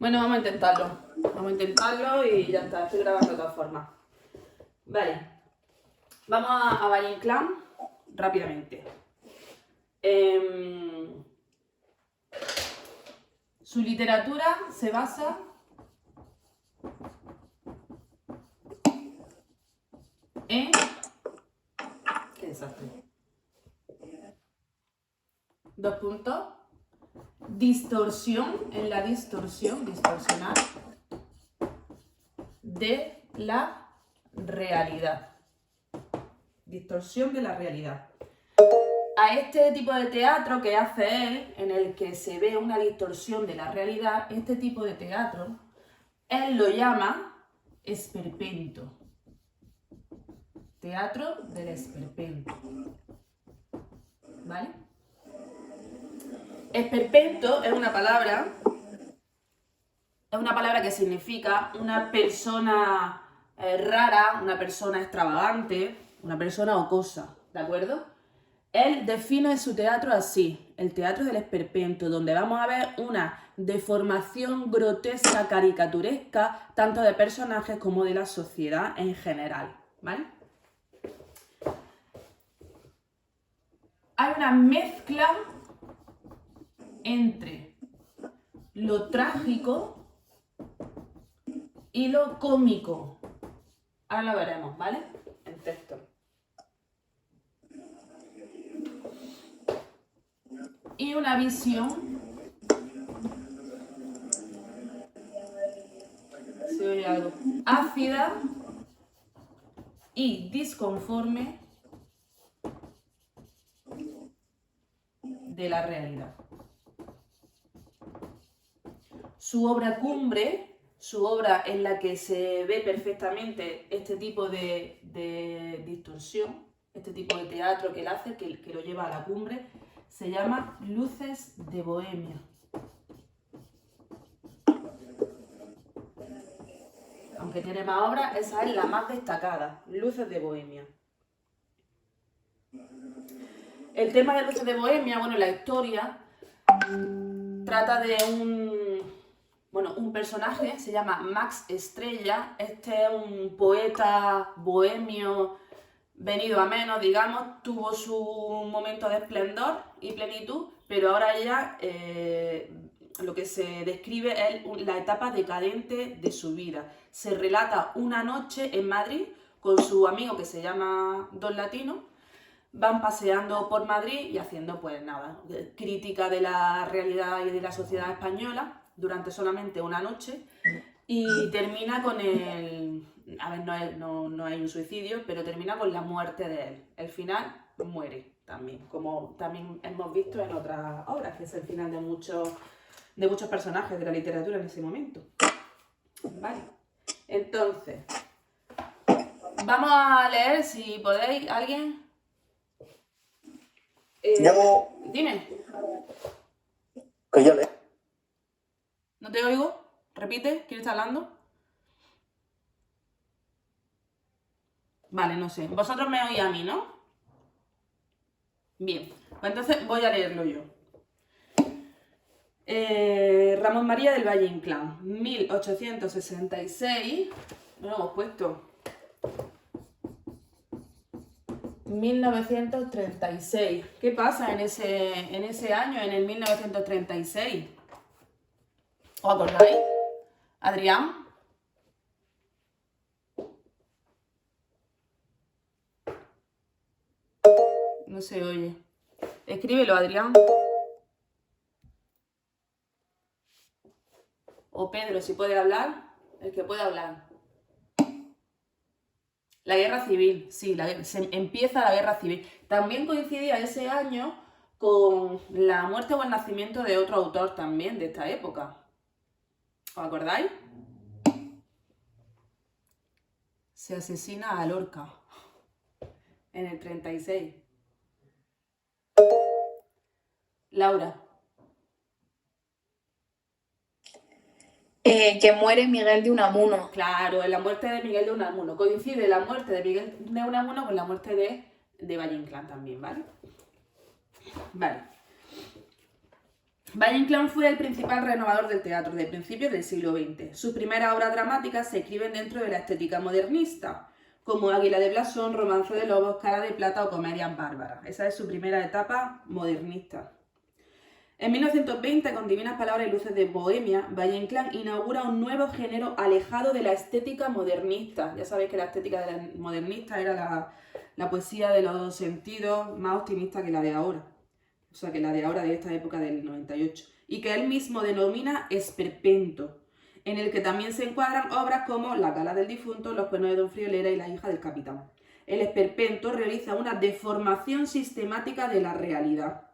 Bueno, vamos a intentarlo. Vamos a intentarlo y ya está. Estoy grabando de todas formas. Vale. Vamos a Valle Inclán rápidamente. Su literatura se basa en... ¡Qué desastre! 2 puntos. Distorsión, en la distorsionar de la realidad. Distorsión de la realidad. A este tipo de teatro que hace él, en el que se ve una distorsión de la realidad, este tipo de teatro, él lo llama esperpento. Teatro del esperpento. ¿Vale? Esperpento es una palabra que significa una persona rara, una persona extravagante, una persona ocosa, ¿de acuerdo? Él define su teatro así, el teatro del esperpento, donde vamos a ver una deformación grotesca, caricaturesca, tanto de personajes como de la sociedad en general, ¿vale? Hay una mezcla entre lo trágico y lo cómico. Ahora lo veremos, ¿vale? En texto. Y una visión, se oye algo, ácida y disconforme de la realidad. Su obra cumbre, su obra en la que se ve perfectamente este tipo de distorsión, este tipo de teatro que él hace, que lo lleva a la cumbre, se llama Luces de Bohemia. Aunque tiene más obras, esa es la más destacada, Luces de Bohemia. El tema de Luces de Bohemia, bueno, la historia trata de un personaje, se llama Max Estrella. Este es un poeta bohemio venido a menos, digamos, tuvo su momento de esplendor y plenitud, pero ahora ya lo que se describe es la etapa decadente de su vida. Se relata una noche en Madrid con su amigo que se llama Don Latino. Van paseando por Madrid y haciendo, pues nada, crítica de la realidad y de la sociedad española durante solamente una noche. Y termina con el... A ver, no hay un suicidio, pero termina con la muerte de él. El final muere también, como también hemos visto en otras obras, que es el final de muchos personajes de la literatura en ese momento. Vale. Entonces, vamos a leer, si podéis, alguien. Dime. Que yo leo. ¿No te oigo? Repite, ¿quién está hablando? Vale, no sé. Vosotros me oís a mí, ¿no? Bien, pues entonces voy a leerlo yo. Ramón María del Valle Inclán, 1866. No lo hemos puesto. 1936. ¿Qué pasa en ese año, en el 1936? ¿Os acordáis? Adrián. No se oye. Escríbelo, Adrián. O Pedro, si puede hablar. El que pueda hablar. La guerra civil, sí, empieza la guerra civil. También coincidía ese año con la muerte o el nacimiento de otro autor también de esta época. ¿Os acordáis? Se asesina a Lorca en el 36. Laura. Que muere Miguel de Unamuno. Claro, en la muerte de Miguel de Unamuno. Coincide la muerte de Miguel de Unamuno con la muerte de Valle Inclán también, ¿vale? Vale. Valle Inclán fue el principal renovador del teatro de principios del siglo XX. Sus primeras obras dramáticas se escriben dentro de la estética modernista, como Águila de blasón, Romance de lobos, Cara de plata o Comedias bárbaras. Esa es su primera etapa modernista. En 1920, con Divinas palabras y luces de Bohemia, Valle Inclán inaugura un nuevo género alejado de la estética modernista. Ya sabéis que la estética de la modernista era la poesía de los sentidos más optimista que la de ahora. O sea, que la de ahora de esta época del 98. Y que él mismo denomina esperpento, en el que también se encuadran obras como La gala del difunto, Los cuernos de Don Friolera y La hija del capitán. El esperpento realiza una deformación sistemática de la realidad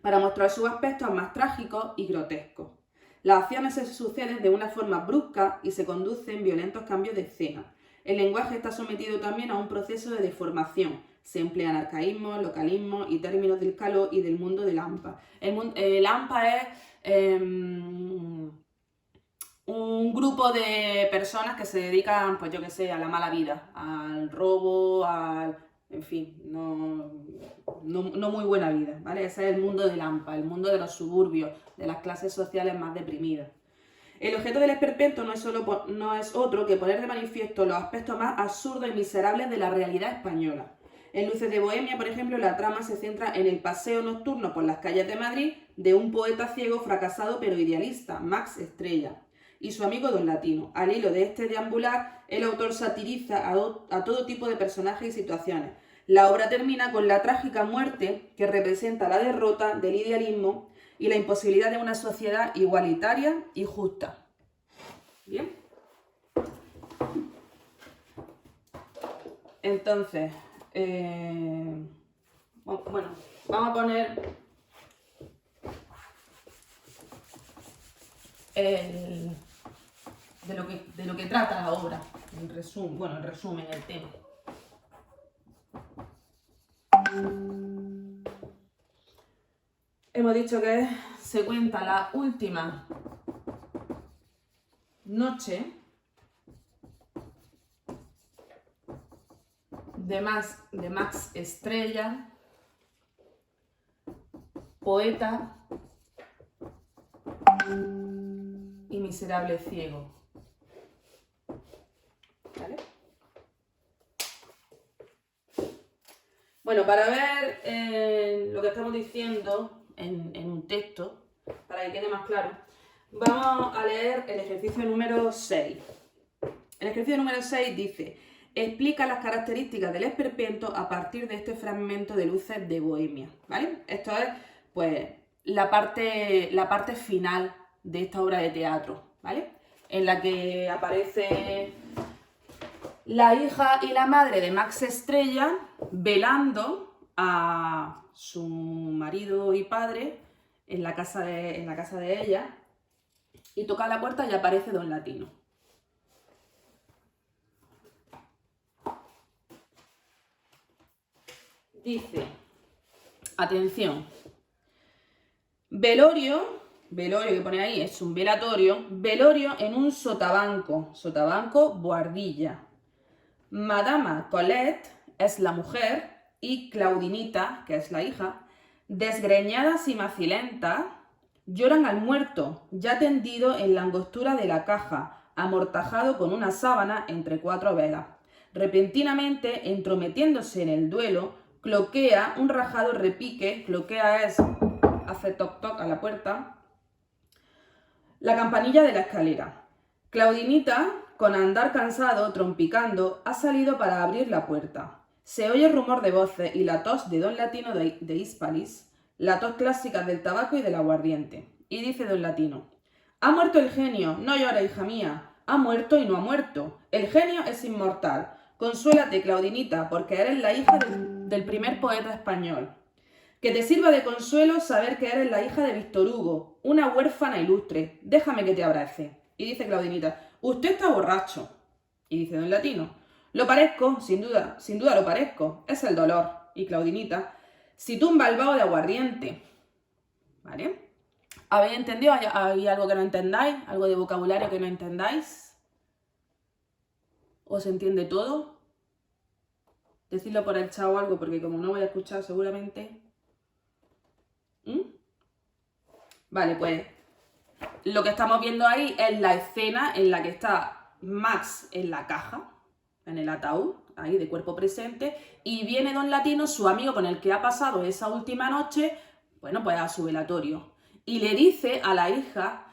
para mostrar sus aspectos más trágicos y grotescos. Las acciones se suceden de una forma brusca y se conducen violentos cambios de escena. El lenguaje está sometido también a un proceso de deformación. Se emplean arcaísmos, localismos y términos del caló y del mundo del AMPA. El AMPA es un grupo de personas que se dedican, pues yo que sé, a la mala vida, al robo, en fin, no muy buena vida, ¿vale? Ese es el mundo del AMPA, el mundo de los suburbios, de las clases sociales más deprimidas. El objeto del esperpento no es otro que poner de manifiesto los aspectos más absurdos y miserables de la realidad española. En Luces de Bohemia, por ejemplo, la trama se centra en el paseo nocturno por las calles de Madrid de un poeta ciego fracasado pero idealista, Max Estrella, y su amigo Don Latino. Al hilo de este deambular, el autor satiriza a todo tipo de personajes y situaciones. La obra termina con la trágica muerte que representa la derrota del idealismo y la imposibilidad de una sociedad igualitaria y justa. ¿Bien? Entonces, bueno, vamos a poner de lo que trata la obra, en resumen, el tema. Hemos dicho que se cuenta la última noche de Max Estrella, poeta y miserable ciego. ¿Vale? Bueno, para ver lo que estamos diciendo en un texto, para que quede más claro, vamos a leer el ejercicio número 6. El ejercicio número 6 dice: explica las características del esperpento a partir de este fragmento de Luces de Bohemia, ¿vale? Esto es, pues, la parte final de esta obra de teatro, ¿vale? En la que aparece la hija y la madre de Max Estrella velando a su marido y padre en la casa de ella, y toca la puerta y aparece Don Latino. Dice, atención, velorio que pone ahí, es un velatorio, velorio en un sotabanco buhardilla. Madama Colette es la mujer y Claudinita, que es la hija, desgreñadas y macilentas, lloran al muerto, ya tendido en la angostura de la caja, amortajado con una sábana entre 4 velas. Repentinamente, entrometiéndose en el duelo, cloquea un rajado repique, cloquea es, hace toc toc a la puerta, la campanilla de la escalera. Claudinita, con andar cansado, trompicando, ha salido para abrir la puerta. Se oye rumor de voces y la tos de Don Latino de Hispalis, la tos clásica del tabaco y del aguardiente. Y dice Don Latino: ha muerto el genio, no llora, hija mía, ha muerto y no ha muerto. El genio es inmortal. Consuélate, Claudinita, porque eres la hija del primer poeta español. Que te sirva de consuelo saber que eres la hija de Víctor Hugo, una huérfana ilustre. Déjame que te abrace. Y dice Claudinita: usted está borracho. Y dice Don Latino: lo parezco, sin duda lo parezco. Es el dolor. Y Claudinita: si tumba el vaho de aguardiente. ¿Vale? ¿Habéis entendido? ¿Hay algo que no entendáis? ¿Algo de vocabulario que no entendáis? ¿Os entiende todo? Decidlo por el chat o algo, porque como no voy a escuchar seguramente... Vale, pues lo que estamos viendo ahí es la escena en la que está Max en la caja, en el ataúd, ahí de cuerpo presente, y viene Don Latino, su amigo con el que ha pasado esa última noche, bueno, pues a su velatorio. Y le dice a la hija: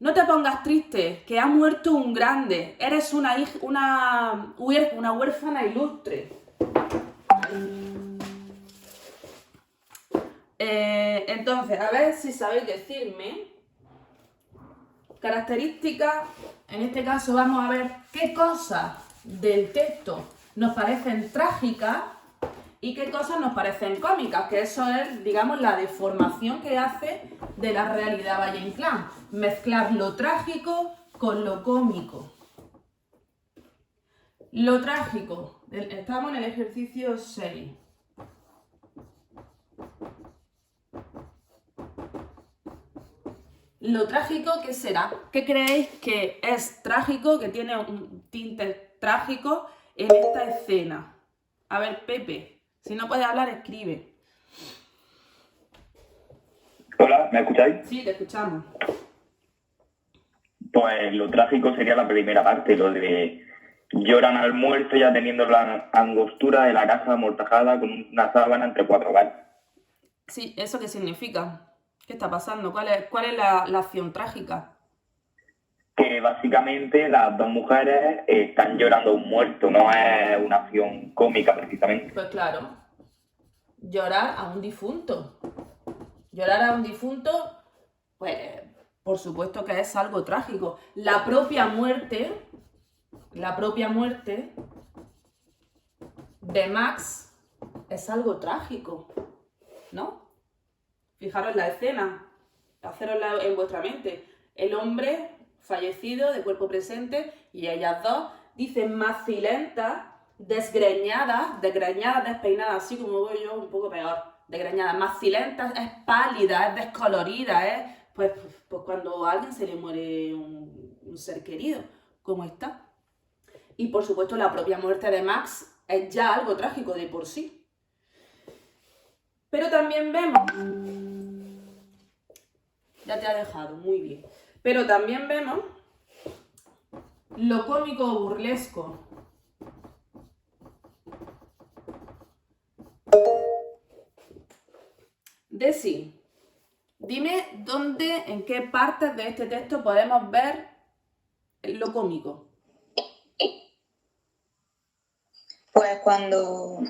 no te pongas triste, que ha muerto un grande, eres una huérfana ilustre. Entonces, a ver si sabéis decirme características. En este caso vamos a ver qué cosas del texto nos parecen trágicas y qué cosas nos parecen cómicas, que eso es, digamos, la deformación que hace de la realidad Valle Inclán. Mezclar lo trágico con lo cómico. Lo trágico. Estamos en el ejercicio 6. Lo trágico, ¿qué será? ¿Qué creéis que es trágico, que tiene un tinte trágico en esta escena? A ver, Pepe, si no puedes hablar, escribe. Hola, ¿me escucháis? Sí, te escuchamos. Pues lo trágico sería la primera parte, lo de lloran al muerto ya teniendo la angostura de la casa amortajada con una sábana entre cuatro paredes. Sí, ¿eso qué significa? ¿Qué está pasando? ¿Cuál es la acción trágica? Que básicamente las dos mujeres están llorando a un muerto, no es una acción cómica precisamente. Pues claro, llorar a un difunto. Llorar a un difunto, pues por supuesto que es algo trágico. La propia muerte de Max es algo trágico, ¿no? Fijaros la escena, hacerosla en vuestra mente. El hombre fallecido, de cuerpo presente, y ellas dos dicen macilentas, desgreñadas, despeinadas, así como voy yo, un poco peor. Desgreñadas, macilentas, es pálida, es descolorida, pues cuando a alguien se le muere un ser querido, como está. Y por supuesto la propia muerte de Max es ya algo trágico de por sí. Pero también vemos... Ya te ha dejado, muy bien. Pero también vemos lo cómico burlesco. Desi, dime dónde, en qué partes de este texto podemos ver lo cómico. Pues cuando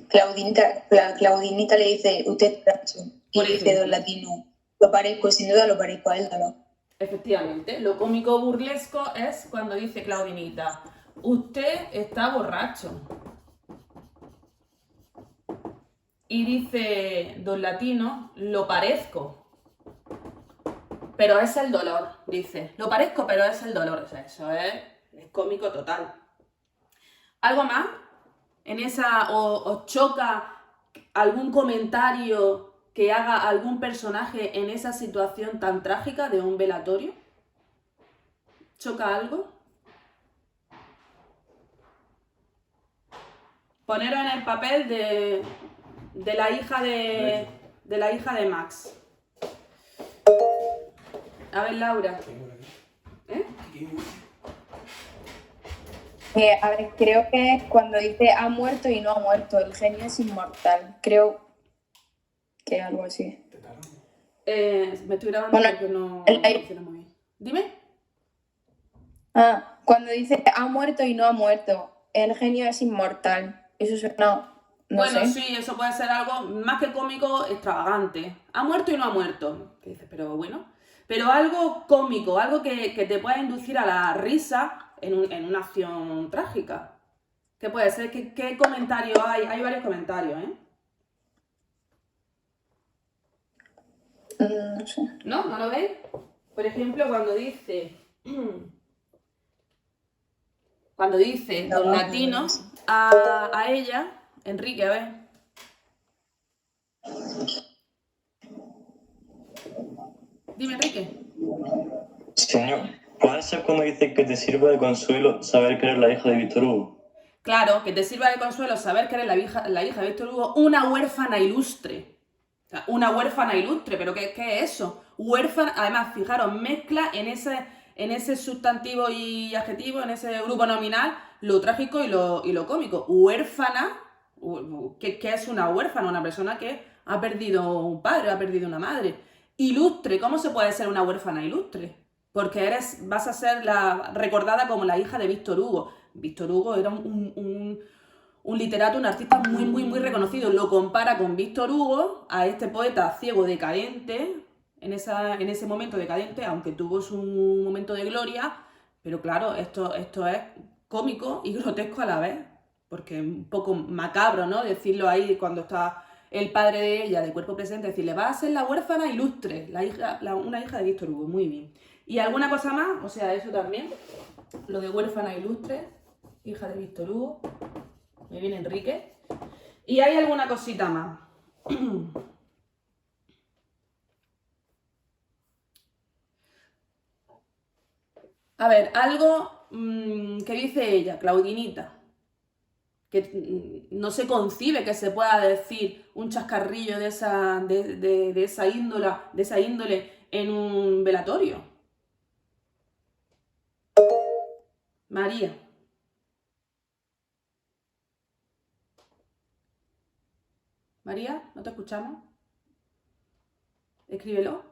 Claudinita le dice, usted es borracho, y Por dice ejemplo. Don Latino, lo parezco, sin duda lo parezco a él, ¿no? Efectivamente, lo cómico burlesco es cuando dice Claudinita: usted está borracho. Y dice Don Latino: lo parezco, pero es el dolor. Dice, lo parezco, pero es el dolor. O sea, eso es cómico total. ¿Algo más? ¿En esa os choca algún comentario que haga algún personaje en esa situación tan trágica de un velatorio? ¿Choca algo? Poneros en el papel de la hija de Max. A ver, Laura. ¿Eh? A ver, creo que es cuando dice ha muerto y no ha muerto, el genio es inmortal. Creo que algo así. Me estoy grabando Bueno, porque no el- funciona muy bien. Dime. Cuando dice ha muerto y no ha muerto, el genio es inmortal. Eso suena, no Bueno, sé. sí, eso puede ser algo más que cómico, extravagante. Ha muerto y no ha muerto. ¿Qué dices? Pero bueno. Pero algo cómico, algo que te pueda inducir a la risa en una acción trágica. ¿Qué puede ser? ¿Qué comentario hay? Hay varios comentarios, ¿eh? No sé. ¿No? ¿No lo veis? Por ejemplo, cuando dice Don Latino a ella, Enrique, a ver. Dime, Enrique. Señor, ¿puede ser cuando dice que te sirva de consuelo saber que eres la hija de Víctor Hugo? Claro, que te sirva de consuelo saber que eres la hija de Víctor Hugo, una huérfana ilustre. sea, una huérfana ilustre, pero ¿qué es eso? Huérfana, además, fijaros, mezcla en ese sustantivo y adjetivo, en ese grupo nominal, lo trágico y lo cómico. Huérfana, ¿qué es una huérfana? Una persona que ha perdido un padre, ha perdido una madre. Ilustre, ¿cómo se puede ser una huérfana ilustre? Porque vas a ser recordada como la hija de Víctor Hugo. Víctor Hugo era un literato, un artista muy, muy, muy reconocido. Lo compara con Víctor Hugo, a este poeta ciego decadente, en ese momento decadente, aunque tuvo su momento de gloria, pero claro, esto es cómico y grotesco a la vez, porque es un poco macabro, ¿no? Decirlo ahí cuando está el padre de ella, de cuerpo presente, decirle, va a ser la huérfana ilustre, una hija de Víctor Hugo, muy bien. ¿Y alguna cosa más? O sea, eso también, lo de huérfana ilustre, hija de Víctor Hugo, me viene Enrique. ¿Y hay alguna cosita más? A ver, algo que dice ella, Claudinita, que no se concibe que se pueda decir un chascarrillo de esa índole en un velatorio. María. María, ¿no te escuchamos? Escríbelo.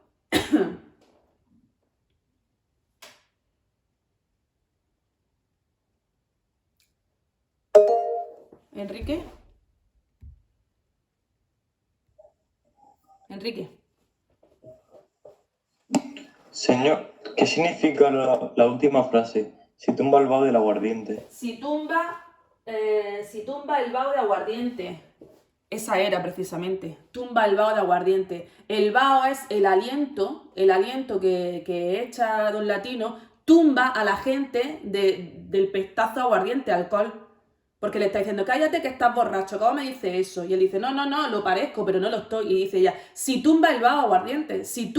Enrique. Enrique. Señor, ¿qué significa la última frase? Si tumba el vaho del aguardiente. Si tumba el vaho de aguardiente. Esa era precisamente. Tumba el vaho de aguardiente. El vaho es el aliento que echa Don Latino, tumba a la gente del pestazo aguardiente, alcohol. Porque le está diciendo, cállate que estás borracho, ¿cómo me dice eso? Y él dice, no, lo parezco, pero no lo estoy. Y dice ella, si tumba el vaho aguardiente, si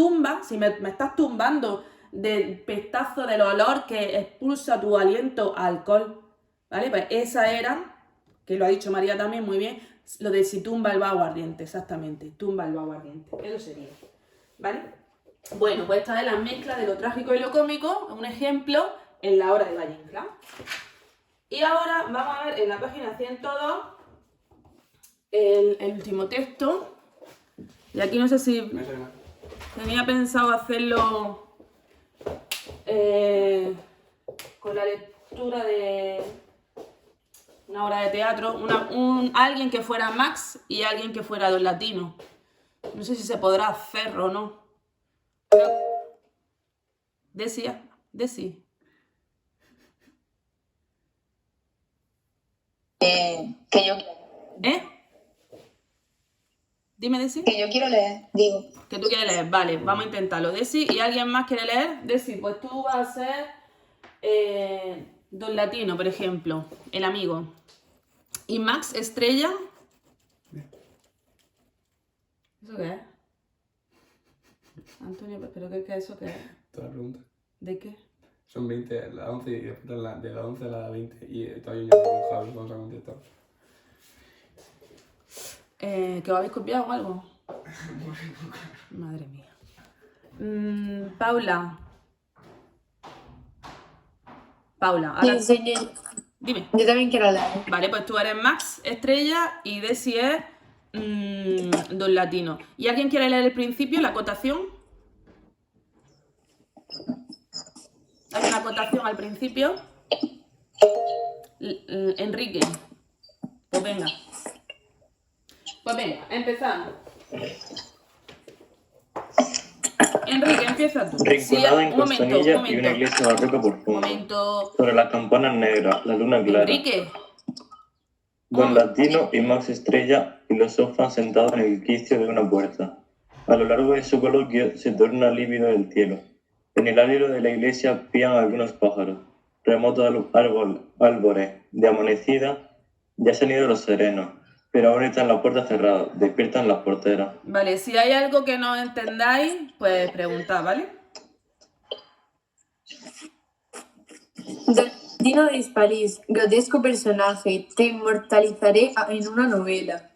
me estás tumbando del pestazo del olor que expulsa tu aliento a alcohol, ¿vale? Pues esa era, que lo ha dicho María también muy bien, lo de si tumba el vaho aguardiente, exactamente, tumba el vaho aguardiente, eso sería, ¿vale? Bueno, pues esta es la mezcla de lo trágico y lo cómico, un ejemplo en la obra de Valle Inclán. Y ahora vamos a ver en la página 102 el último texto. Y aquí no sé si tenía pensado hacerlo con la lectura de una obra de teatro, alguien que fuera Max y alguien que fuera Don Latino. No sé si se podrá hacer o no. Pero... Desi. Que yo Dime, Desi. Que yo quiero leer, digo. Que tú quieres leer, vale, vamos a intentarlo. Desi, ¿y alguien más quiere leer? Desi, pues tú vas a ser Don Latino, por ejemplo, el amigo. ¿Y Max Estrella? ¿Eso qué es? Antonio, ¿pero qué es eso? ¿Qué es? Toda la pregunta. ¿De qué? Son 20 a la 11 y después de la 11 a la 20 y todavía no con Javi, vamos a contestar. ¿Que os habéis copiado o algo? Madre mía. Paula, ahora... Sí, señor. Dime. Yo también quiero leer. Vale, pues tú eres Max Estrella y Desi es Don Latino. ¿Y alguien quiere leer el principio, la acotación? Hay una acotación al principio. Enrique. Pues venga. Empezamos. Enrique, empieza tú. Rinconada en un momento, Costanilla y una iglesia barroca por un fondo. momento. Sobre las campanas negras, la luna clara. Enrique. Don Latino y Max Estrella filosofan sentados en el quicio de una puerta. A lo largo de su coloquio se torna lívido el cielo. En el alero de la iglesia pían algunos pájaros. Remotos árboles de amanecida ya se han ido los serenos, pero aún están las puertas cerradas, despiertan las porteras. Vale, si hay algo que no entendáis, pues preguntad, ¿vale? Don Latino de París, grotesco personaje, te inmortalizaré en una novela.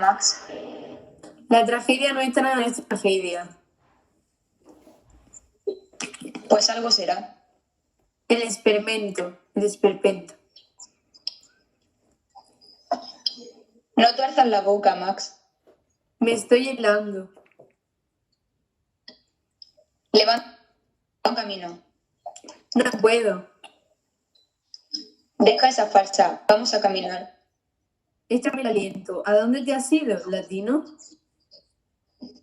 Max. La tragedia nuestra no es tragedia. Pues algo será. El esperpento. No tuerzas la boca, Max. Me estoy helando. Levanta un camino. No puedo. Deja esa farsa. Vamos a caminar. Échame el aliento. ¿A dónde te has ido, latino?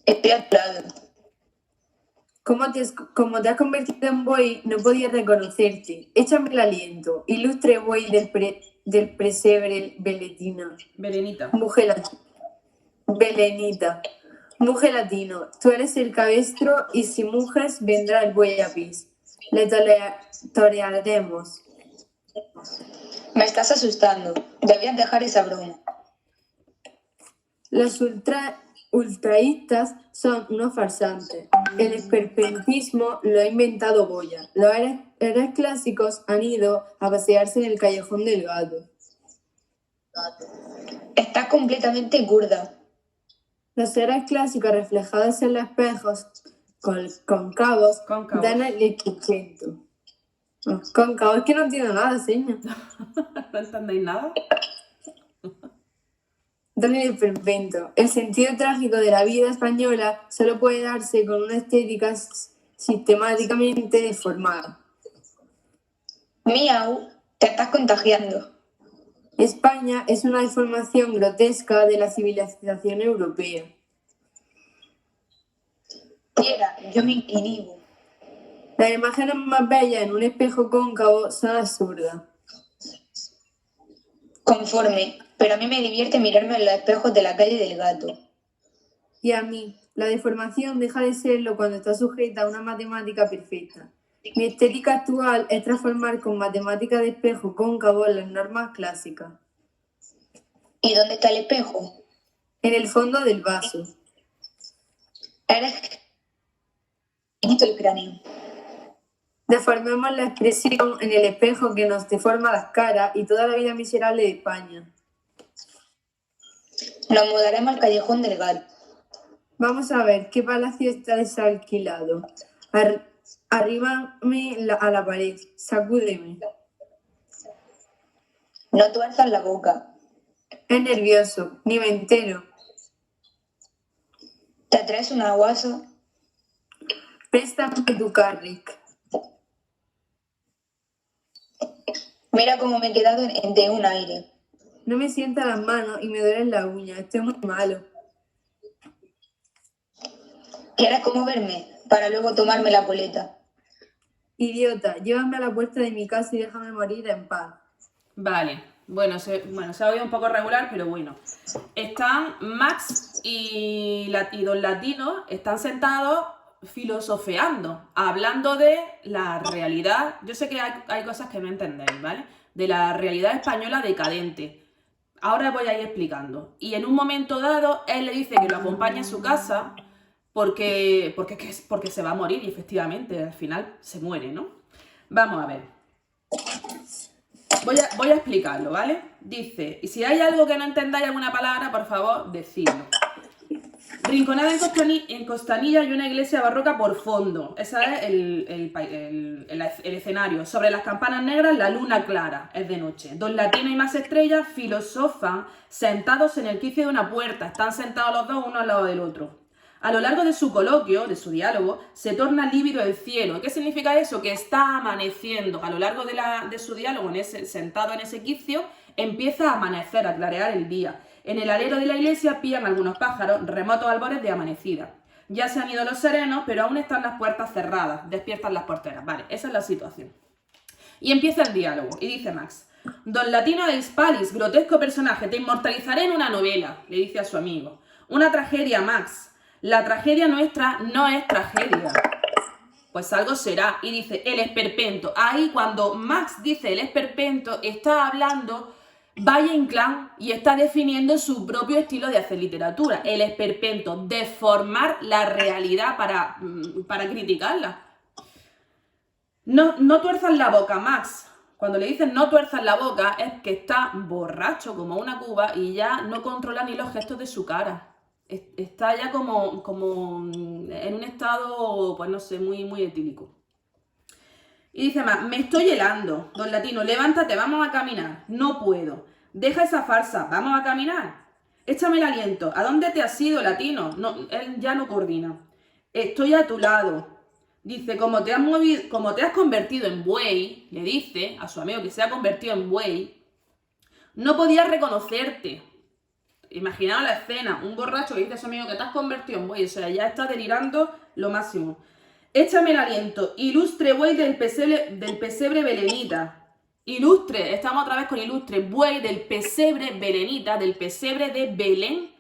Estoy a tu lado. Como te has convertido en buey, no podía reconocerte. Échame el aliento. Ilustre buey del presebre Beletina. Belenita. Belenita. Mujer latino. Tú eres el cabestro y si mujes vendrá el buey a pis. Le torearemos. Me estás asustando. Debías dejar esa broma. Los ultraístas son unos farsantes. El esperpentismo lo ha inventado Goya. Los héroes clásicos han ido a pasearse en el callejón del gato. Estás completamente curda. Los héroes clásicos reflejados en los espejos cóncavos dan el esperpento. Cóncavo, es que no entiendo nada, señor. ¿No entendéis nada? Dan el esperpento. El sentido trágico de la vida española solo puede darse con una estética sistemáticamente deformada. Miau, te estás contagiando. España es una deformación grotesca de la civilización europea. Tierra, yo me inhibo. Las imágenes más bellas en un espejo cóncavo son absurdas. Conforme, pero a mí me divierte mirarme en los espejos de la calle del gato. Y a mí, la deformación deja de serlo cuando está sujeta a una matemática perfecta. Mi estética actual es transformar con matemática de espejo cóncavo las normas clásicas. ¿Y dónde está el espejo? En el fondo del vaso. Eres finito el cráneo. Deformemos la expresión en el espejo que nos deforma las caras y toda la vida miserable de España. Nos mudaremos al callejón del gato. Vamos a ver qué palacio está desalquilado. Arríbame a la pared, sacúdeme. No tuerzas la boca. Es nervioso, ni me entero. ¿Te traes un aguaso? Préstame tu Carrick. Mira cómo me he quedado de un aire. No me sienta las manos y me duelen las uñas. Estoy muy malo. ¿Quieres cómo verme? Para luego tomarme la coleta. Idiota, llévame a la puerta de mi casa y déjame morir en paz. Vale. Bueno, se ha oído un poco regular, pero bueno. Están Max y Don Latino, están sentados filosofeando, hablando de la realidad. Yo sé que hay cosas que no entendéis, ¿vale? De la realidad española decadente. Ahora voy a ir explicando. Y en un momento dado, él le dice que lo acompañe a su casa porque se va a morir y efectivamente al final se muere, ¿no? Vamos a ver. Voy a explicarlo, ¿vale? Dice, y si hay algo que no entendáis alguna palabra, por favor, decidlo. Rinconada en Costanilla y una iglesia barroca por fondo. Ese es el escenario. Sobre las campanas negras, la luna clara. Es de noche. Don Latino y Max Estrella filosofan sentados en el quicio de una puerta. Están sentados los dos uno al lado del otro. A lo largo de su coloquio, de su diálogo, se torna lívido el cielo. ¿Qué significa eso? Que está amaneciendo. A lo largo de su diálogo, sentado en ese quicio, empieza a amanecer, a clarear el día. En el alero de la iglesia pían algunos pájaros, remotos albores de amanecida. Ya se han ido los serenos, pero aún están las puertas cerradas, despiertan las porteras. Vale, esa es la situación. Y empieza el diálogo, y dice Max: Don Latino de Hispalis, grotesco personaje, te inmortalizaré en una novela, le dice a su amigo. Una tragedia, Max. La tragedia nuestra no es tragedia. Pues algo será. Y dice, el esperpento. Ahí cuando Max dice el esperpento, está hablando Valle Inclán y está definiendo su propio estilo de hacer literatura. El esperpento, deformar la realidad para criticarla. No tuerzas la boca, Max. Cuando le dicen no tuerzas la boca es que está borracho como una cuba y ya no controla ni los gestos de su cara. Está ya como en un estado, pues no sé, muy etílico. Y dice más, me estoy helando, don Latino, levántate, vamos a caminar. No puedo. Deja esa farsa, vamos a caminar. Échame el aliento. ¿A dónde te has ido, Latino? No, él ya no coordina. Estoy a tu lado. Dice, como te has convertido en buey, le dice a su amigo que se ha convertido en buey, no podía reconocerte. Imaginaos la escena, un borracho que dice a su amigo que te has convertido en buey, o sea, ya está delirando lo máximo. Échame el aliento, ilustre buey del pesebre belenita. Ilustre, estamos otra vez con ilustre, buey del pesebre belenita, del pesebre de Belén.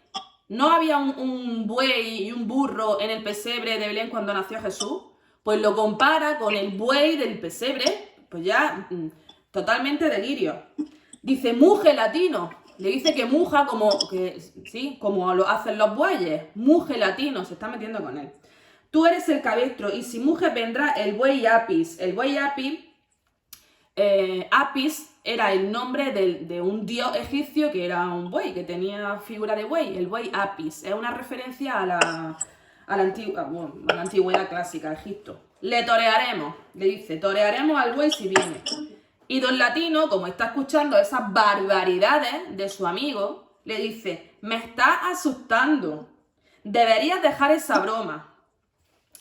¿No había un buey y un burro en el pesebre de Belén cuando nació Jesús? Pues lo compara con el buey del pesebre, pues ya totalmente delirio. Dice, muje, Latino. Le dice que muja como lo hacen los bueyes. Muje, Latino, se está metiendo con él. Tú eres el cabestro y si muje vendrá el buey Apis. El buey Apis era el nombre de un dios egipcio que era un buey, que tenía figura de buey, el buey Apis. Es una referencia a la antigüedad clásica, Egipto. Le torearemos, le dice, torearemos al buey si viene. Y don Latino, como está escuchando esas barbaridades de su amigo, le dice, me está asustando, deberías dejar esa broma.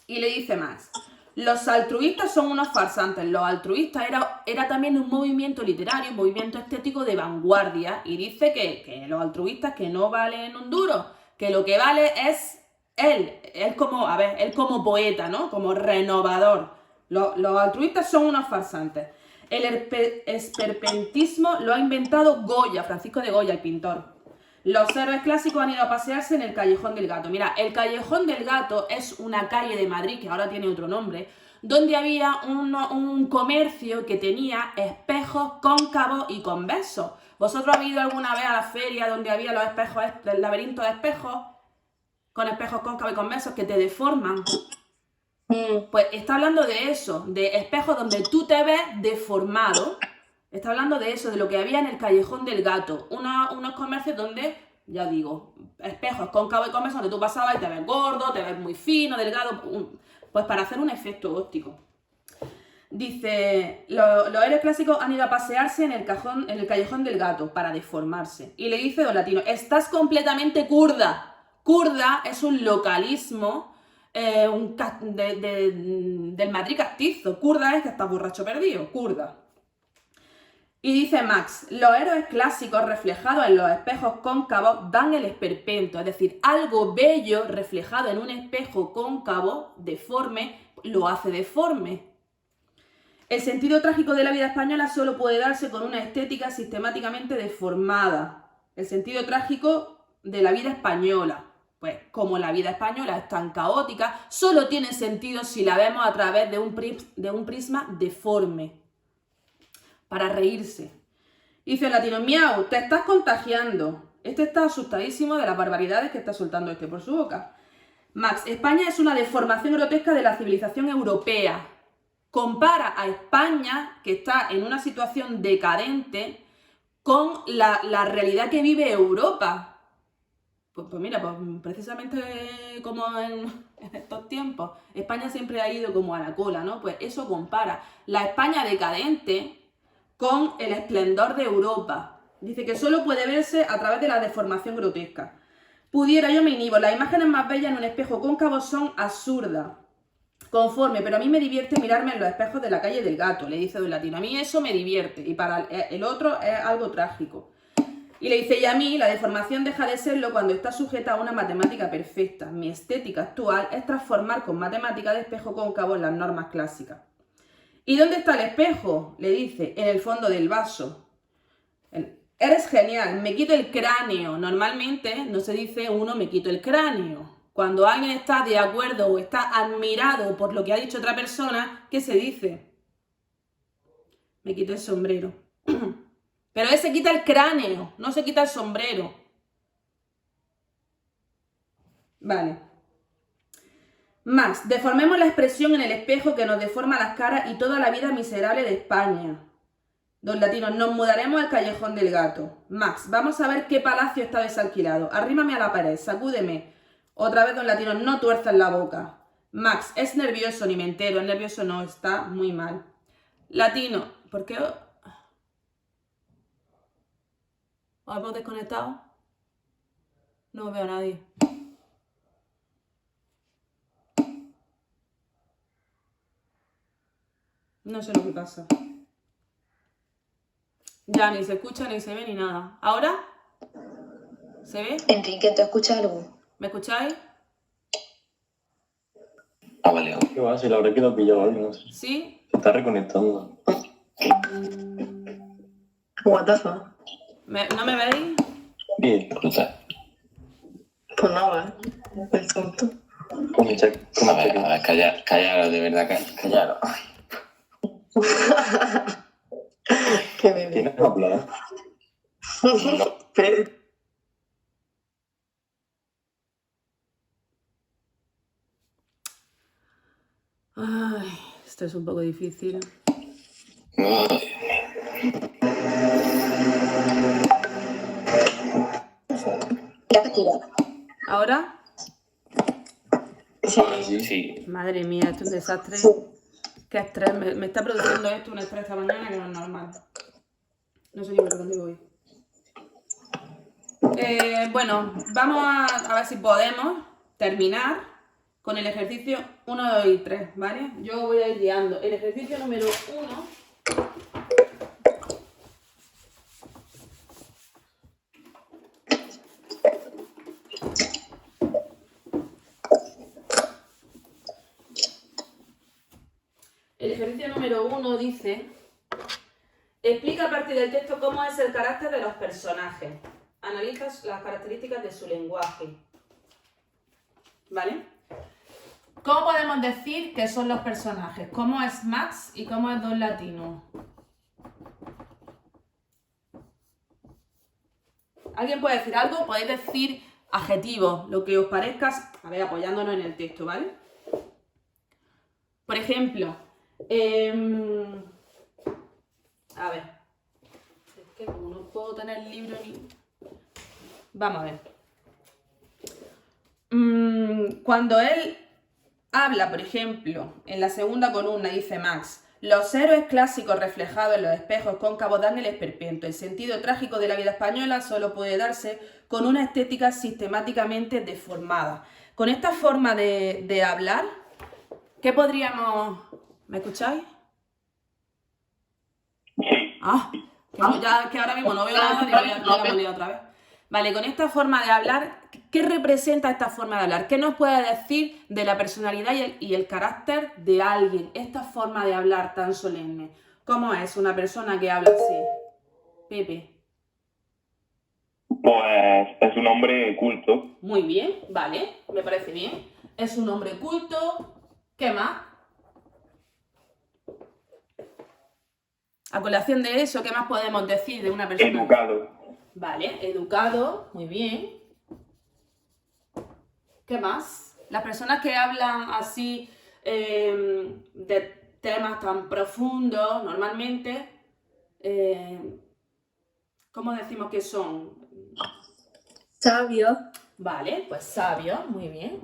Y le dice más, los altruistas son unos farsantes. Los altruistas era también un movimiento literario, un movimiento estético de vanguardia, y dice que los altruistas que no valen un duro, que lo que vale es él como poeta, ¿no? Como renovador. Los altruistas son unos farsantes. El esperpentismo lo ha inventado Goya, Francisco de Goya, el pintor. Los héroes clásicos han ido a pasearse en el Callejón del Gato. Mira, el Callejón del Gato es una calle de Madrid, que ahora tiene otro nombre, donde había un comercio que tenía espejos cóncavos y convexos. ¿Vosotros habéis ido alguna vez a la feria donde había los espejos, el laberinto de espejos, con espejos cóncavos y convexos que te deforman? Pues está hablando de eso, de espejos donde tú te ves deformado. Está hablando de eso, de lo que había en el Callejón del Gato. Unos comercios donde, ya digo, espejos cóncavos y convexos donde tú pasabas y te ves gordo, te ves muy fino, delgado, pues para hacer un efecto óptico. Dice, los héroes clásicos han ido a pasearse en el Callejón del Gato para deformarse. Y le dice don Latino, estás completamente curda. Curda es un localismo del Madrid castizo. Curda es que estás borracho perdido, curda. Y dice Max, los héroes clásicos reflejados en los espejos cóncavos dan el esperpento, es decir, algo bello reflejado en un espejo cóncavo, deforme, lo hace deforme. El sentido trágico de la vida española solo puede darse con una estética sistemáticamente deformada. El sentido trágico de la vida española, pues como la vida española es tan caótica, solo tiene sentido si la vemos a través de un prisma deforme. Para reírse. Dice el Latino, miau, te estás contagiando. Este está asustadísimo de las barbaridades que está soltando este por su boca. Max, España es una deformación grotesca de la civilización europea. Compara a España, que está en una situación decadente, con la realidad que vive Europa. Pues mira, pues precisamente como en estos tiempos, España siempre ha ido como a la cola, ¿no? Pues eso compara la España decadente con el esplendor de Europa. Dice que solo puede verse a través de la deformación grotesca. Pudiera, yo me inhibo. Las imágenes más bellas en un espejo cóncavo son absurdas. Conforme, pero a mí me divierte mirarme en los espejos de la calle del Gato, le dice don Latino. A mí eso me divierte y para el otro es algo trágico. Y le dice, y a mí la deformación deja de serlo cuando está sujeta a una matemática perfecta. Mi estética actual es transformar con matemática de espejo cóncavo las normas clásicas. ¿Y dónde está el espejo? Le dice, en el fondo del vaso. Eres genial, me quito el cráneo. Normalmente no se dice uno me quito el cráneo. Cuando alguien está de acuerdo o está admirado por lo que ha dicho otra persona, ¿qué se dice? Me quito el sombrero. Pero él se quita el cráneo, no se quita el sombrero. Vale. Más, deformemos la expresión en el espejo que nos deforma las caras y toda la vida miserable de España. Don Latino, nos mudaremos al Callejón del Gato. Max, vamos a ver qué palacio está desalquilado. Arrímame a la pared, sacúdeme. Otra vez Don Latino, no tuerzas la boca. Max, es nervioso, ni me entero, es nervioso no, está muy mal. Latino, ¿por qué os hemos desconectado? No veo a nadie. No sé lo que pasa. Ya ni se escucha, ni se ve, ni nada. ¿Ahora? ¿Se ve? Enrique, ¿tú escuchas algo? ¿Me escucháis? Ah, vale. ¿Qué va? Si la habrá quedado pillado algo, no sé. ¿Sí? Se está reconectando. What the fuck. ¿No me veis? Bien. Brutal. Pues nada, el tonto. A ver, callaros, de verdad, callaros. Qué bebé. ¿Tienes que hablar? Pero- Ay, esto es un poco difícil. Ay, Ya que tira. ¿Ahora? sí. Madre mía, esto es un desastre. Qué estrés. Me está produciendo esto un estrés esta mañana que no es normal. No sé ni por dónde voy. Bueno, vamos a ver si podemos terminar con el ejercicio 1, 2 y 3, ¿vale? Yo voy a ir guiando. El ejercicio número 1... El ejercicio número 1 dice: explica a partir del texto cómo es el carácter de los personajes. Analiza las características de su lenguaje. ¿Vale? ¿Cómo podemos decir que son los personajes? ¿Cómo es Max y cómo es Don Latino? ¿Alguien puede decir algo? Podéis decir adjetivos, lo que os parezca, a ver, apoyándonos en el texto, ¿vale? Por ejemplo, a ver, es que como no puedo tener el libro ni... Vamos a ver. Cuando él habla, por ejemplo, en la segunda columna dice Max: los héroes clásicos reflejados en los espejos cóncavos dan el esperpento. El sentido trágico de la vida española solo puede darse con una estética sistemáticamente deformada. Con esta forma de hablar, ¿qué podríamos...? ¿Me escucháis? Ah, que ahora mismo no veo nada, digo, ya la hemos liado otra vez. Vale, con esta forma de hablar, ¿qué representa esta forma de hablar? ¿Qué nos puede decir de la personalidad y el carácter de alguien? Esta forma de hablar tan solemne. ¿Cómo es una persona que habla así? Pepe. Pues es un hombre culto. Muy bien, vale, me parece bien. Es un hombre culto. ¿Qué más? A colación de eso, ¿qué más podemos decir de una persona? Educado. Vale, educado, muy bien. ¿Qué más? Las personas que hablan así de temas tan profundos, normalmente, ¿cómo decimos que son? Sabio. Vale, pues sabio, muy bien.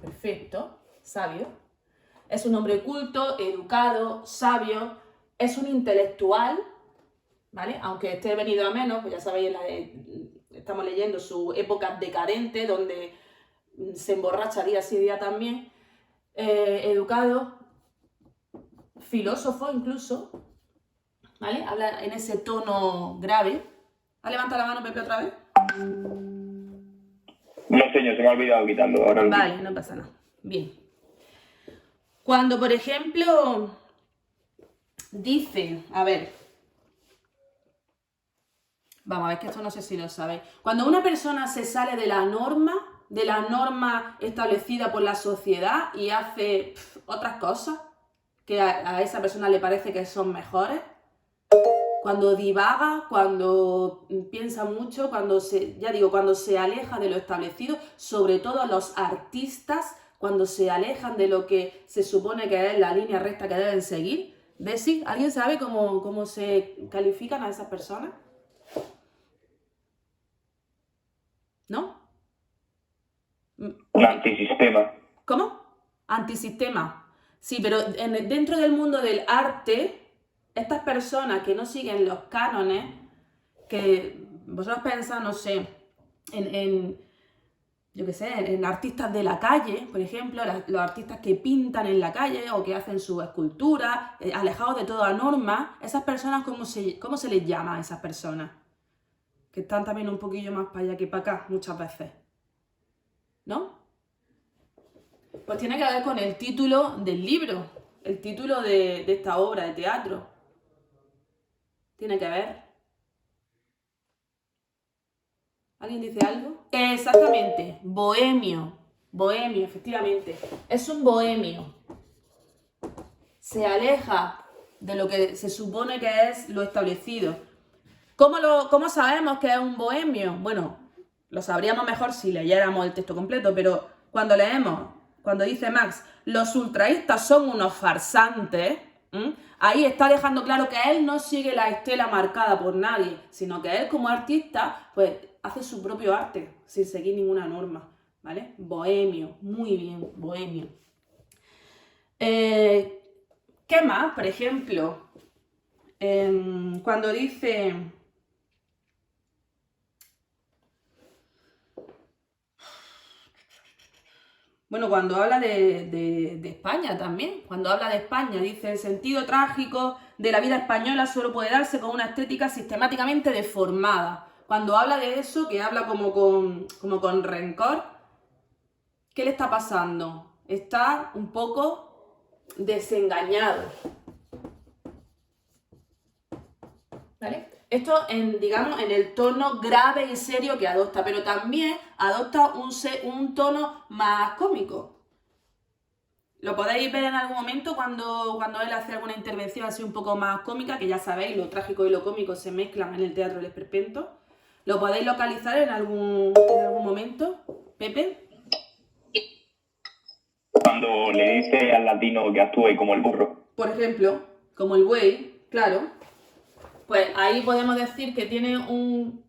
Perfecto, sabio. Es un hombre culto, educado, sabio. Es un intelectual, ¿vale? Aunque esté venido a menos, pues ya sabéis, estamos leyendo su época decadente, donde se emborracha día sí día también. Educado, filósofo incluso, ¿vale? Habla en ese tono grave. ¿Ha levantado la mano Pepe otra vez? No sé, yo se me ha olvidado quitarlo. Ahora lo Vale, no pasa nada. Bien. Cuando, por ejemplo, dice, a ver, vamos a ver que esto no sé si lo sabéis. Cuando una persona se sale de la norma establecida por la sociedad y hace otras cosas que a esa persona le parece que son mejores, cuando divaga, cuando piensa mucho, cuando se aleja de lo establecido, sobre todo los artistas, cuando se alejan de lo que se supone que es la línea recta que deben seguir, Desi, ¿alguien sabe cómo se califican a esas personas? ¿No? Un antisistema. ¿Cómo? Antisistema. Sí, pero dentro del mundo del arte, estas personas que no siguen los cánones, que vosotros pensáis, no sé, yo qué sé, en artistas de la calle, por ejemplo, los artistas que pintan en la calle o que hacen sus esculturas, alejados de toda norma, esas personas, ¿cómo se les llama a esas personas? Que están también un poquillo más para allá que para acá, muchas veces. ¿No? Pues tiene que ver con el título del libro, el título de esta obra de teatro. Tiene que ver. ¿Alguien dice algo? Exactamente, bohemio. Bohemio, efectivamente. Es un bohemio. Se aleja de lo que se supone que es lo establecido. ¿Cómo sabemos que es un bohemio? Bueno, lo sabríamos mejor si leyéramos el texto completo, pero cuando leemos, cuando dice Max, los ultraístas son unos farsantes, ahí está dejando claro que él no sigue la estela marcada por nadie, sino que él como artista, pues hace su propio arte, sin seguir ninguna norma, ¿vale? Bohemio, muy bien, bohemio. ¿Qué más? Por ejemplo, cuando dice... Bueno, cuando habla de España también, cuando habla de España, dice, el sentido trágico de la vida española solo puede darse con una estética sistemáticamente deformada. Cuando habla de eso, que habla como con rencor, ¿qué le está pasando? Está un poco desengañado. ¿Vale? Esto, digamos, en el tono grave y serio que adopta, pero también adopta un tono más cómico. Lo podéis ver en algún momento cuando él hace alguna intervención así un poco más cómica, que ya sabéis, lo trágico y lo cómico se mezclan en el teatro del esperpento. ¿Lo podéis localizar en algún momento, Pepe? Cuando le dice al latino que actúe como el burro. Por ejemplo, como el buey, claro. Pues ahí podemos decir que tiene un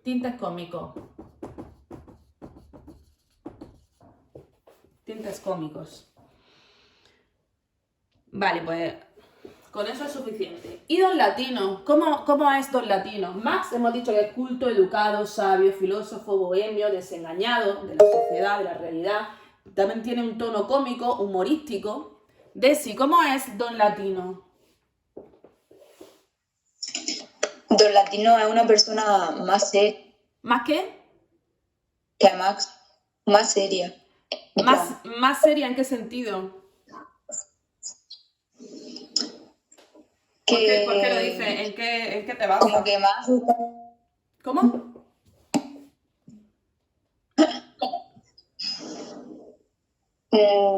tintes cómicos. Tintes cómicos. Vale, pues con eso es suficiente. ¿Y Don Latino? ¿Cómo es Don Latino? Max hemos dicho que es culto, educado, sabio, filósofo, bohemio, desengañado de la sociedad, de la realidad. También tiene un tono cómico, humorístico. Desi, ¿cómo es Don Latino? Don Latino es una persona más seria ¿Más qué? que Max, más seria. ¿Más seria en qué sentido? ¿Por qué lo dices? ¿En qué te basas? Como que más... ¿Cómo?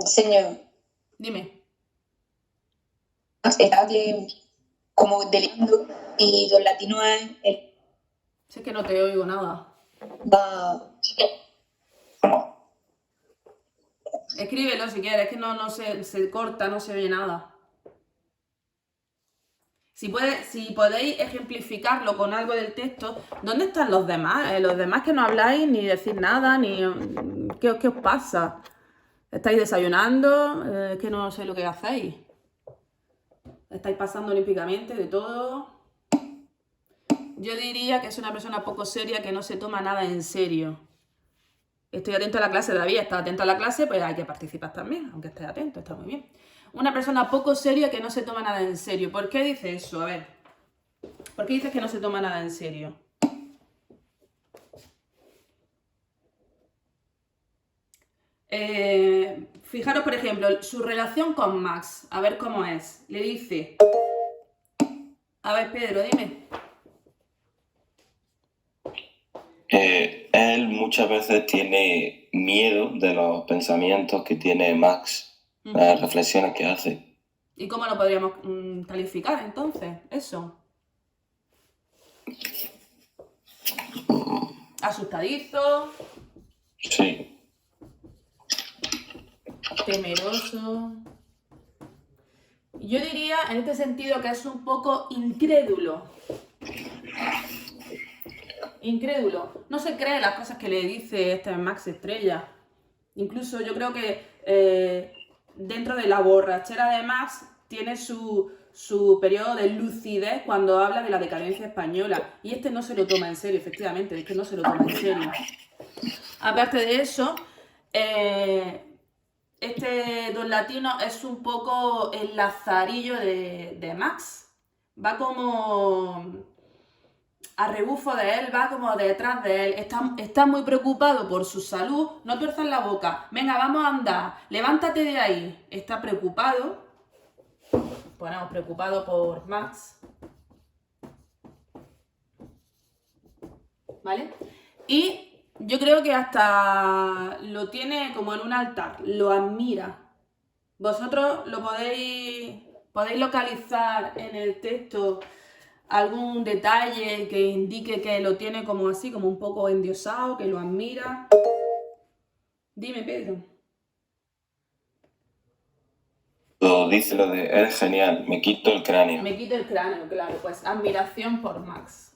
Señor, Dime. está como delirando y Don Latino es el... Si es que no te oigo nada. Va... Escríbelo si quieres, es que no se corta, no se oye nada. Si podéis ejemplificarlo con algo del texto, ¿dónde están los demás? Los demás que no habláis ni decís nada, ni ¿qué os pasa? ¿Estáis desayunando? Es que no sé lo que hacéis. ¿Estáis pasando olímpicamente de todo? Yo diría que es una persona poco seria que no se toma nada en serio. Estoy atento a la clase, David, está atento a la clase, pues hay que participar también, aunque estés atento, está muy bien. Una persona poco seria que no se toma nada en serio. ¿Por qué dice eso? A ver, ¿por qué dices que no se toma nada en serio? Fijaros, por ejemplo, su relación con Max, a ver cómo es. Le dice, a ver, Pedro, dime. Él muchas veces tiene miedo de los pensamientos que tiene Max, las reflexiones que hace. ¿Y cómo lo podríamos calificar entonces? Eso. Asustadizo. Sí. Temeroso. Yo diría en este sentido que es un poco incrédulo. Incrédulo. No se cree las cosas que le dice este Max Estrella. Incluso yo creo que dentro de la borrachera de Max tiene su periodo de lucidez cuando habla de la decadencia española. Y este no se lo toma en serio, efectivamente, es que no se lo toma en serio. Aparte de eso, este Don Latino es un poco el lazarillo de Max. Va como a rebufo de él, va como detrás de él. Está muy preocupado por su salud. No tuerzas la boca. Venga, vamos a andar. Levántate de ahí. Está preocupado. Ponemos preocupado por Max. ¿Vale? Y yo creo que hasta lo tiene como en un altar. Lo admira. Vosotros lo podéis localizar en el texto algún detalle que indique que lo tiene como así, como un poco endiosado, que lo admira. Dime, Pedro. Dice lo de, eres genial, me quito el cráneo. Me quito el cráneo, claro, pues admiración por Max.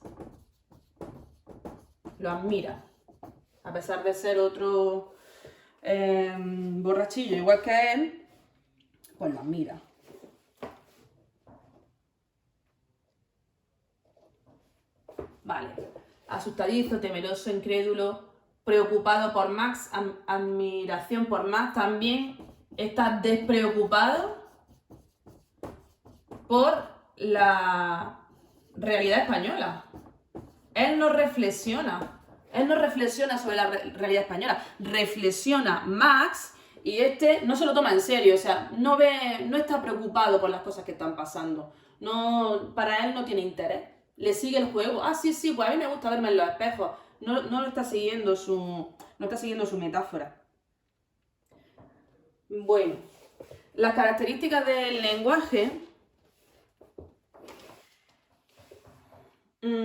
Lo admira. A pesar de ser otro borrachillo igual que él, pues lo admira. Vale. Asustadizo, temeroso, incrédulo, preocupado por Max, admiración por Max. También está despreocupado por la realidad española. Él no reflexiona sobre la realidad española. Reflexiona Max y este no se lo toma en serio. O sea, no está preocupado por las cosas que están pasando. No, para él no tiene interés. Le sigue el juego. Ah, sí, pues a mí me gusta verme en los espejos. No está siguiendo su metáfora. Bueno, las características del lenguaje. En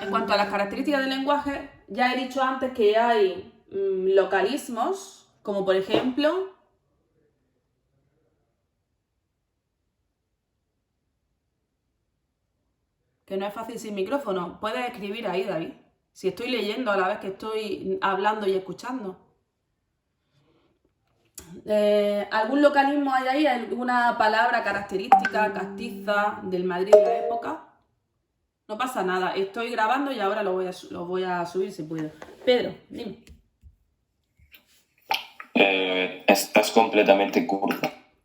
cuanto a las características del lenguaje, ya he dicho antes que hay localismos, como por ejemplo que no es fácil sin micrófono. Puedes escribir ahí, David. Si estoy leyendo a la vez que estoy hablando y escuchando. ¿Algún localismo hay ahí? ¿Alguna palabra característica, castiza del Madrid de la época? No pasa nada. Estoy grabando y ahora lo voy a subir si puedo. Pedro, dime. Estás completamente kurda.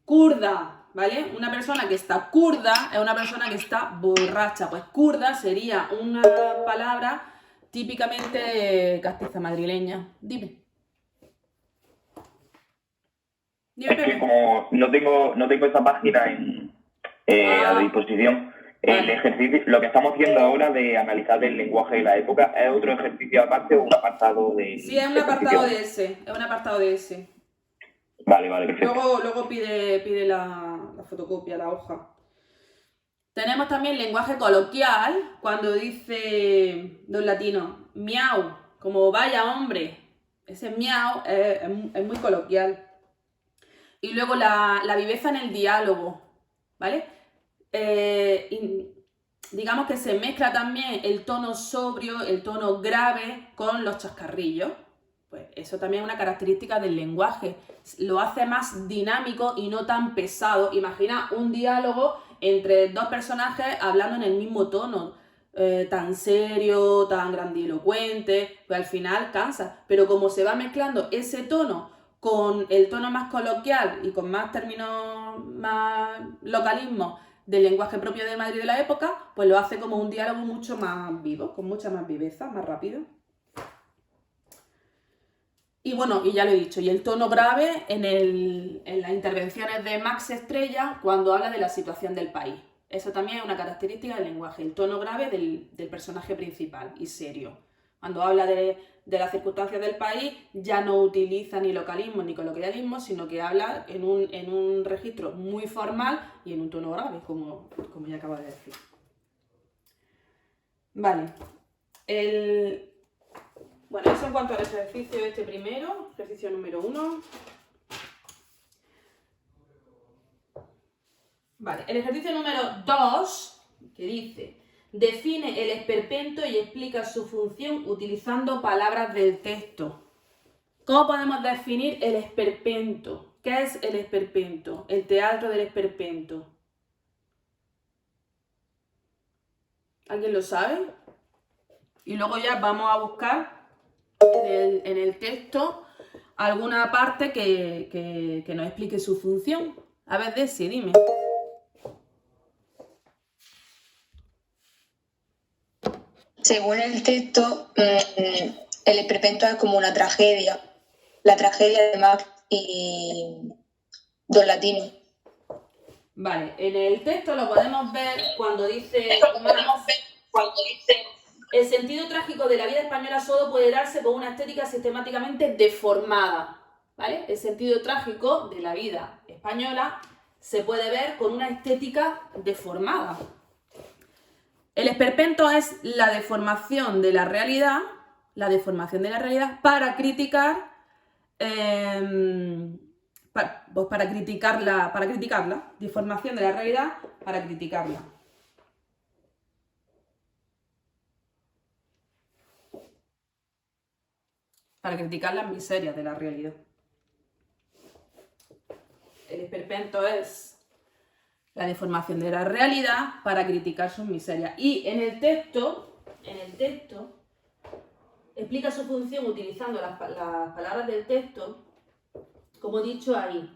Kurda. ¿Vale? Una persona que está kurda es una persona que está borracha. Pues kurda sería una palabra típicamente castiza madrileña. Dime. Es que como no tengo esta página a disposición, el ejercicio, lo que estamos haciendo ahora de analizar el lenguaje de la época, ¿es otro ejercicio aparte o un apartado de...? Sí, es un apartado de ese. Vale, perfecto. Luego pide la fotocopia, la hoja. Tenemos también lenguaje coloquial, cuando dice Don Latino, miau, como vaya hombre. Ese miau es muy coloquial. Y luego la viveza en el diálogo, ¿vale? Digamos que se mezcla también el tono sobrio, el tono grave con los chascarrillos. Pues eso también es una característica del lenguaje. Lo hace más dinámico y no tan pesado. Imagina un diálogo entre dos personajes hablando en el mismo tono, tan serio, tan grandilocuente, pues al final cansa. Pero como se va mezclando ese tono con el tono más coloquial y con más términos, más localismos del lenguaje propio de Madrid de la época, pues lo hace como un diálogo mucho más vivo, con mucha más viveza, más rápido. Y bueno, y ya lo he dicho, y el tono grave en las intervenciones de Max Estrella cuando habla de la situación del país. Eso también es una característica del lenguaje, el tono grave del personaje principal y serio. Cuando habla de las circunstancias del país, ya no utiliza ni localismo ni coloquialismo, sino que habla en un registro muy formal y en un tono grave, como ya acabo de decir. Vale. Bueno, eso en cuanto al ejercicio primero, ejercicio número 1. Vale, el ejercicio número 2, que dice, define el esperpento y explica su función utilizando palabras del texto. ¿Cómo podemos definir el esperpento? ¿Qué es el esperpento? El teatro del esperpento. ¿Alguien lo sabe? Y luego ya vamos a buscar en el texto alguna parte que nos explique su función. A ver, Desi, dime. Según el texto, el esperpento es como una tragedia. La tragedia de Max y Don Latino. Vale, en el texto lo podemos ver cuando dice el sentido trágico de la vida española solo puede darse con una estética sistemáticamente deformada. ¿Vale? El sentido trágico de la vida española se puede ver con una estética deformada. El esperpento es la deformación de la realidad para criticar, para criticarla, deformación de la realidad para criticarla. Para criticar las miserias de la realidad. El esperpento es la deformación de la realidad para criticar sus miserias. Y en el texto explica su función utilizando las palabras del texto, como he dicho ahí.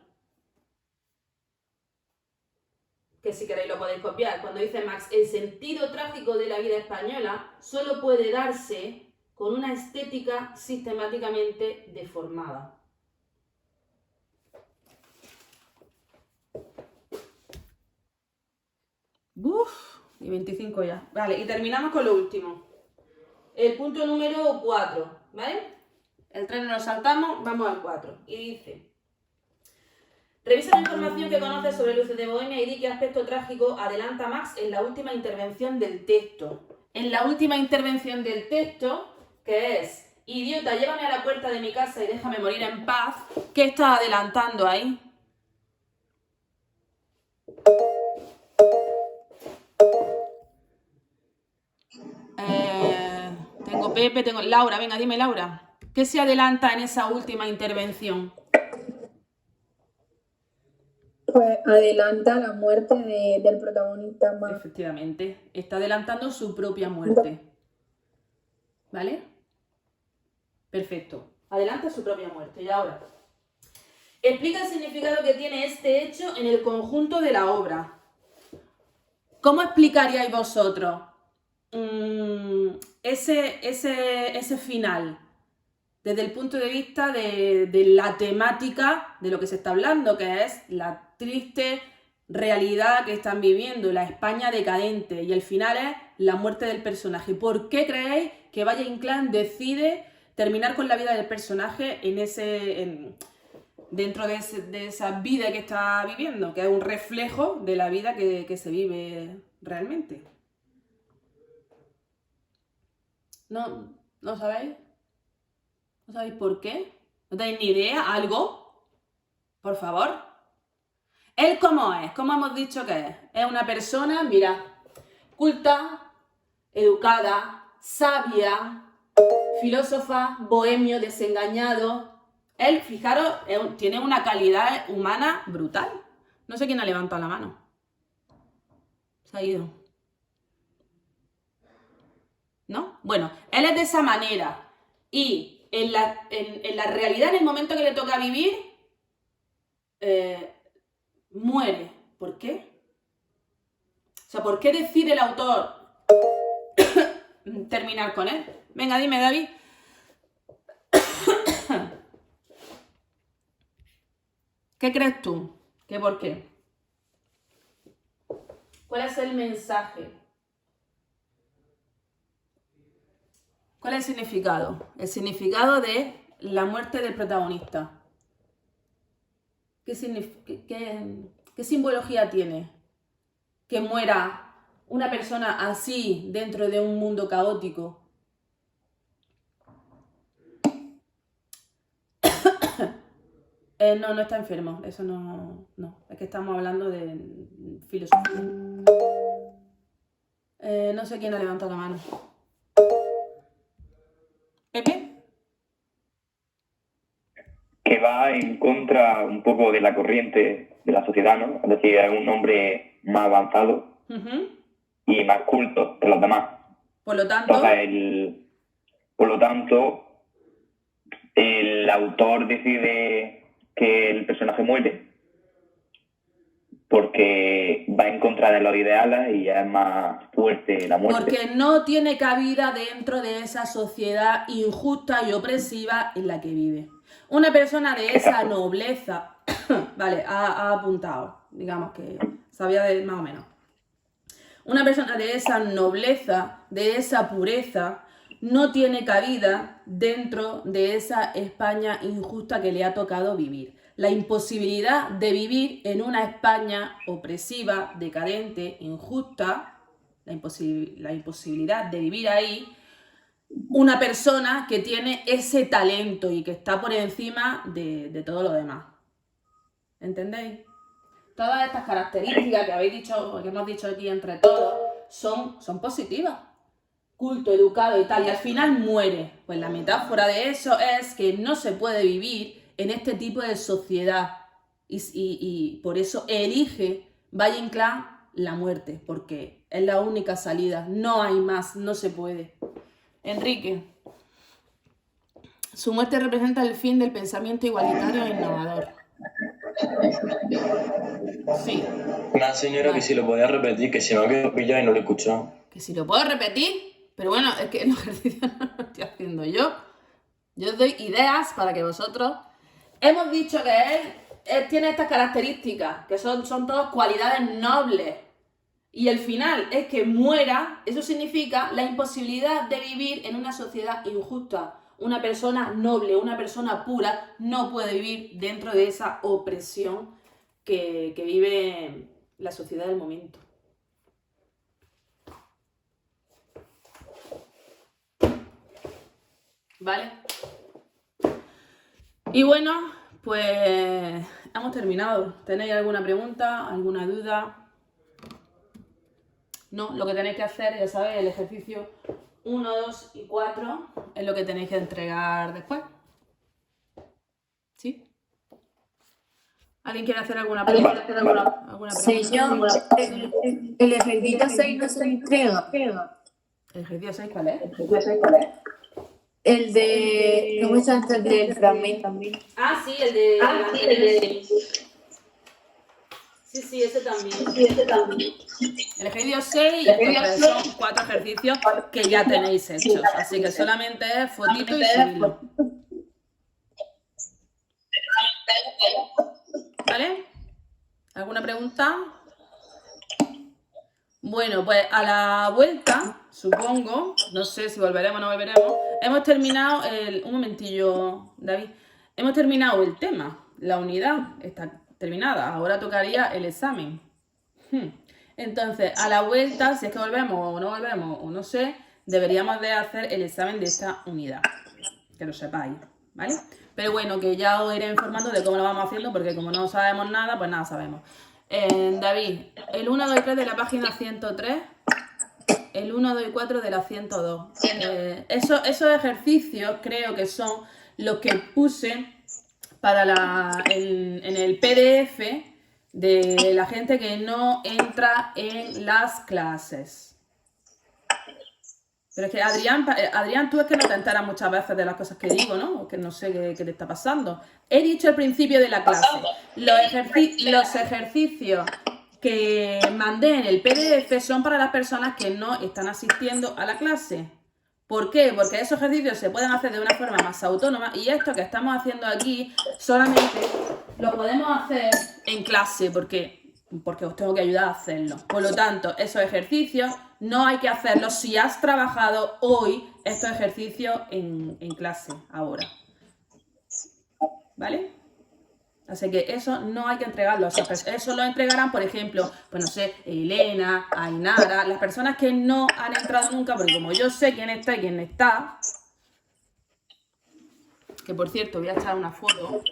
Que si queréis lo podéis copiar. Cuando dice Max, el sentido trágico de la vida española solo puede darse con una estética sistemáticamente deformada. Y 25 ya. Vale, y terminamos con lo último. El punto número 4, ¿vale? El 3 no lo saltamos, vamos al 4. Y dice, revisa la información que conoces sobre Luces de Bohemia y di qué aspecto trágico adelanta Max en la última intervención del texto. En la última intervención del texto, que es, idiota, llévame a la puerta de mi casa y déjame morir en paz, ¿qué está adelantando ahí? Tengo Pepe, tengo Laura, venga, dime Laura. ¿Qué se adelanta en esa última intervención? Pues adelanta la muerte del protagonista Max. Efectivamente, está adelantando su propia muerte. ¿Vale? Perfecto. Adelanta su propia muerte. Y ahora, explica el significado que tiene este hecho en el conjunto de la obra. ¿Cómo explicaríais vosotros ese final desde el punto de vista de la temática de lo que se está hablando, que es la triste realidad que están viviendo, la España decadente, y el final es la muerte del personaje? ¿Por qué creéis que Valle Inclán decide terminar con la vida del personaje dentro de esa vida que está viviendo, que es un reflejo de la vida que se vive realmente? ¿No sabéis? ¿No sabéis por qué? ¿No tenéis ni idea? ¿Algo? Por favor. ¿Él cómo es? ¿Cómo hemos dicho que es? Es una persona, mira, culta, educada, sabia, filósofa, bohemio, desengañado. Él, fijaros, tiene una calidad humana brutal. No sé quién ha levantado la mano. Se ha ido. ¿No? Bueno, él es de esa manera. Y en la realidad, en el momento que le toca vivir, muere. ¿Por qué? O sea, ¿por qué decide el autor terminar con él? Venga, dime, David. ¿Qué crees tú? ¿Qué por qué? ¿Cuál es el mensaje? ¿Cuál es el significado? El significado de la muerte del protagonista. ¿Qué simbología tiene que muera una persona así dentro de un mundo caótico? No, no está enfermo, eso no, es que estamos hablando de filosofía. No sé quién ha levantado la mano. ¿Pepe? Que va en contra un poco de la corriente de la sociedad, ¿no? Es decir, es un hombre más avanzado y más culto que los demás. Por lo tanto... Entonces, por lo tanto, el autor decide que el personaje muere porque va en contra de los ideales y es más fuerte la muerte. Porque no tiene cabida dentro de esa sociedad injusta y opresiva en la que vive. Una persona de esa nobleza, vale, ha apuntado, digamos que sabía de más o menos. Una persona de esa nobleza, de esa pureza, no tiene cabida dentro de esa España injusta que le ha tocado vivir. La imposibilidad de vivir en una España opresiva, decadente, injusta, la imposibilidad de vivir ahí, una persona que tiene ese talento y que está por encima de todo lo demás. ¿Entendéis? Todas estas características que habéis dicho, que hemos dicho aquí entre todos, son positivas. Culto, educado y tal, y al final muere. Pues la metáfora de eso es que no se puede vivir en este tipo de sociedad y por eso elige Valle Inclán la muerte, porque es la única salida, no hay más, no se puede. Enrique, su muerte representa el fin del pensamiento igualitario e innovador. Sí. Una señora Vale. que si lo podía repetir, que si no quedó pillado y no lo he escuchado. Que si lo puedo repetir, pero bueno, es que el ejercicio no lo estoy haciendo yo. Yo os doy ideas para que vosotros... Hemos dicho que él tiene estas características, que son todas cualidades nobles. Y el final es que muera, eso significa la imposibilidad de vivir en una sociedad injusta. Una persona noble, una persona pura, no puede vivir dentro de esa opresión que vive la sociedad del momento. ¿Vale? Y bueno, pues hemos terminado. ¿Tenéis alguna pregunta, alguna duda? No, lo que tenéis que hacer, ya sabéis, el ejercicio 1, 2 y 4 es lo que tenéis que entregar después. ¿Sí? ¿Alguien quiere hacer alguna pregunta? Sí, yo. El ejercicio 6 no se entrega. ¿El ejercicio 6 cuál es? El de... ¿Cómo se llama? El del fragmento. Ah, sí, el de... Sí, ese también. El ejercicio 6 son 4 ejercicios que ya tenéis hechos. Así que solamente es fotito y subirlo. ¿Vale? ¿Alguna pregunta? Bueno, pues a la vuelta, supongo, no sé si volveremos o no volveremos, hemos terminado un momentillo, David. Hemos terminado el tema, la unidad está terminada, ahora tocaría el examen. Entonces, a la vuelta, si es que volvemos o no volvemos, o no sé, deberíamos de hacer el examen de esta unidad, que lo sepáis, ¿vale? Pero bueno, que ya os iré informando de cómo lo vamos haciendo, porque como no sabemos nada, pues nada sabemos. David, el 1, 2 y 3 de la página 103, el 1, 2 y 4 de la 102. Esos ejercicios creo que son los que puse para en el PDF de la gente que no entra en las clases. Pero es que Adrián, tú es que no te enteras muchas veces de las cosas que digo, ¿no? Que no sé qué te está pasando. He dicho al principio de la clase, los ejercicios que mandé en el PDF son para las personas que no están asistiendo a la clase. ¿Por qué? Porque esos ejercicios se pueden hacer de una forma más autónoma y esto que estamos haciendo aquí solamente lo podemos hacer en clase porque os tengo que ayudar a hacerlo. Por lo tanto, esos ejercicios no hay que hacerlos si has trabajado hoy estos ejercicios en clase, ahora. ¿Vale? Así que eso no hay que entregarlo. O sea, pues eso lo entregarán, por ejemplo, pues no sé, Elena, Ainara, las personas que no han entrado nunca, porque como yo sé quién está y quién está, que por cierto voy a echar una foto.